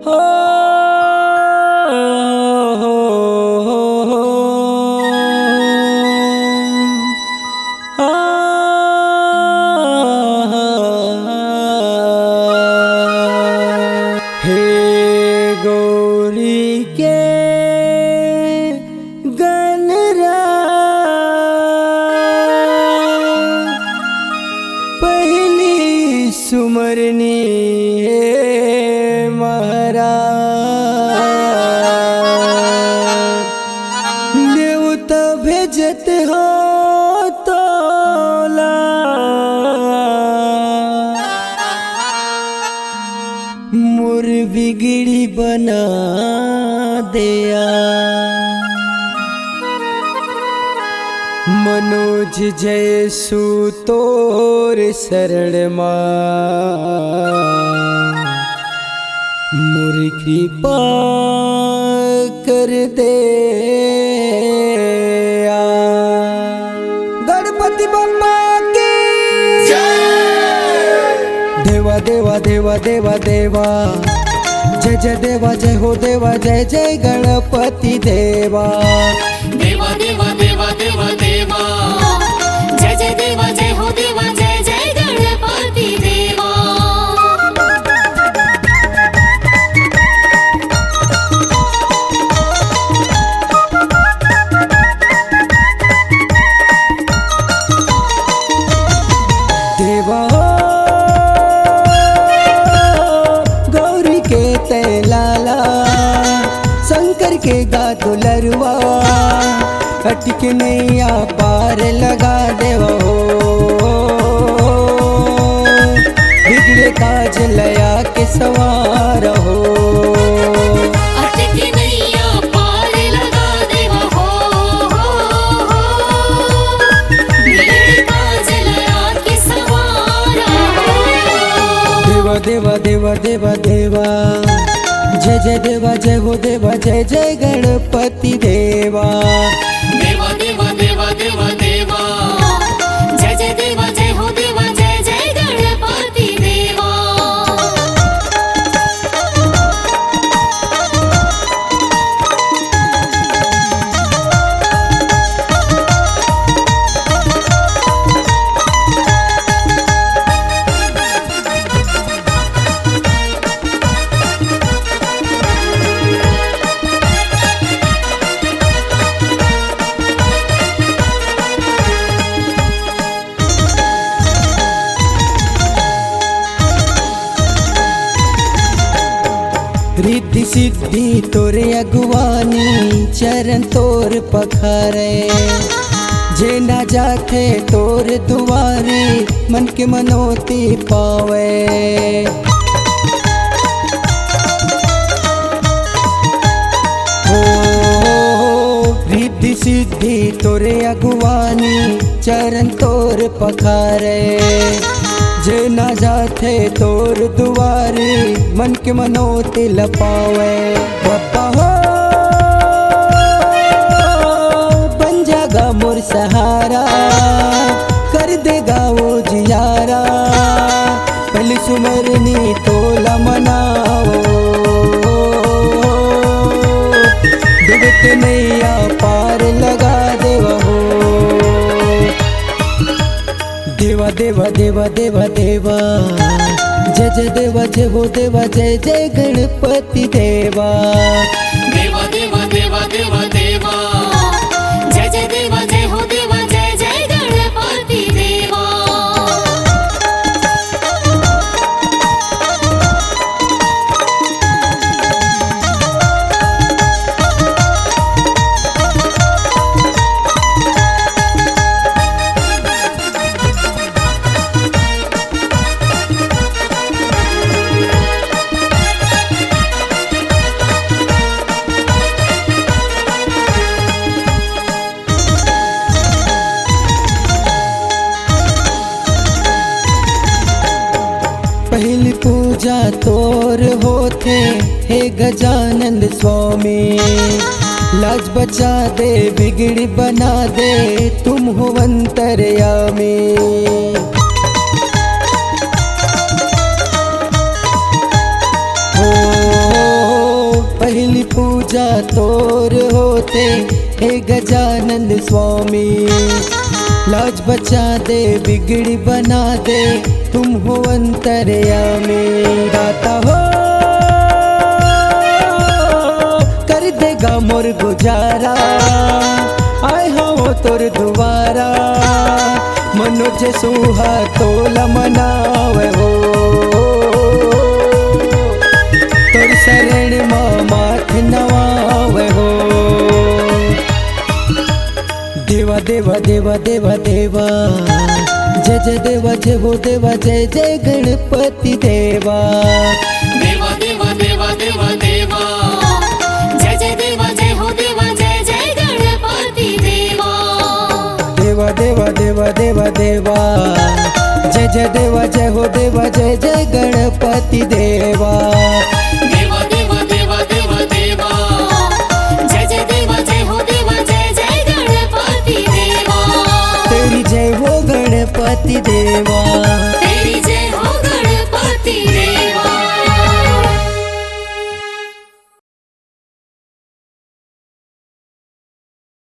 हो हो हो हे गौरी के गनरा पहली सुमरनी देवता भेजत हो तोला मोर बिगड़ी बना दिया मनोज जयसु तोर शरण मोर कृपा कर दे गणपति बप्पा की देवा देवा देवा देवा देवा जय जय देवा जय हो देवा जय जय गणपति देवा देवा देवा देवा देवा देवा जय जय देवा जय हो देवा जय जय गणपति देवा देवा गौरी के तैलाला शंकर के गा दुलरवा अटक नैया पार लगा देवा हो बिगड़े काज लया के सवार हो अटक नैया पार लगा देवा हो बिगड़े काज लया के सवार हो देवा देवा देवा देवा देवा जय जय देवा जय हो देवा जय जय गणपति देवा देवा देवा देवा देवा देवा जय जय देवा जय हो देवा जय जय गणपति देवा रिद्धि सिद्धि तोरे अगवानी चरण तोर पखारे जे ना जाते तोर दुआरे मन के मनोती पावे हो रिद्धि सिद्धि तोरे अगवानी चरण तोर पखारे जे ना जाते तोर दुआरे मन के मनोती लपावे बप्पा हो बन जागा मोर सहारा कर देगा वो जियारा पहली सुमरनी तोला मनाओ डूबत नैया पार लगा देवा हो देवा देवा देवा देवा देवा जय जय देवा जय हो देवा जय जय गणपति देवा देवा देवा देवा देवा देवा जय जय देवा जय हो देवा जय जय गणपति देवा पहली पूजा तोर होते हे गजानंद स्वामी लाज बचा दे बिगड़ी बना दे तुम हो अंतर्यामी हो पूजा तोर होते हे गजानन स्वामी। लाज बचा दे बिगड़ी बना दे तुम हो अंतर्यामी। दाता हो कर देगा मोर गुजारा आए हो तोर दुआरा। मनोज सुहा तोला मनावे हो तोर शरण माथ नवावे हो। देवा देवा देवा देवा देवा जय जय देवा जय हो देवा जय जय गणपति देवा। देवा देवा देवा देवा देवा जय जय देवा जय हो देवा जय जय गणपति देवा। देवा देवा देवा देवा देवा जय जय देवा जय हो देवा जय जय गणपति देवा। देवा देवा देवा देवा देवा जय जय देवा जय हो देवा जय जय गणपति देवा। तेरी जय हो गणपति देवा।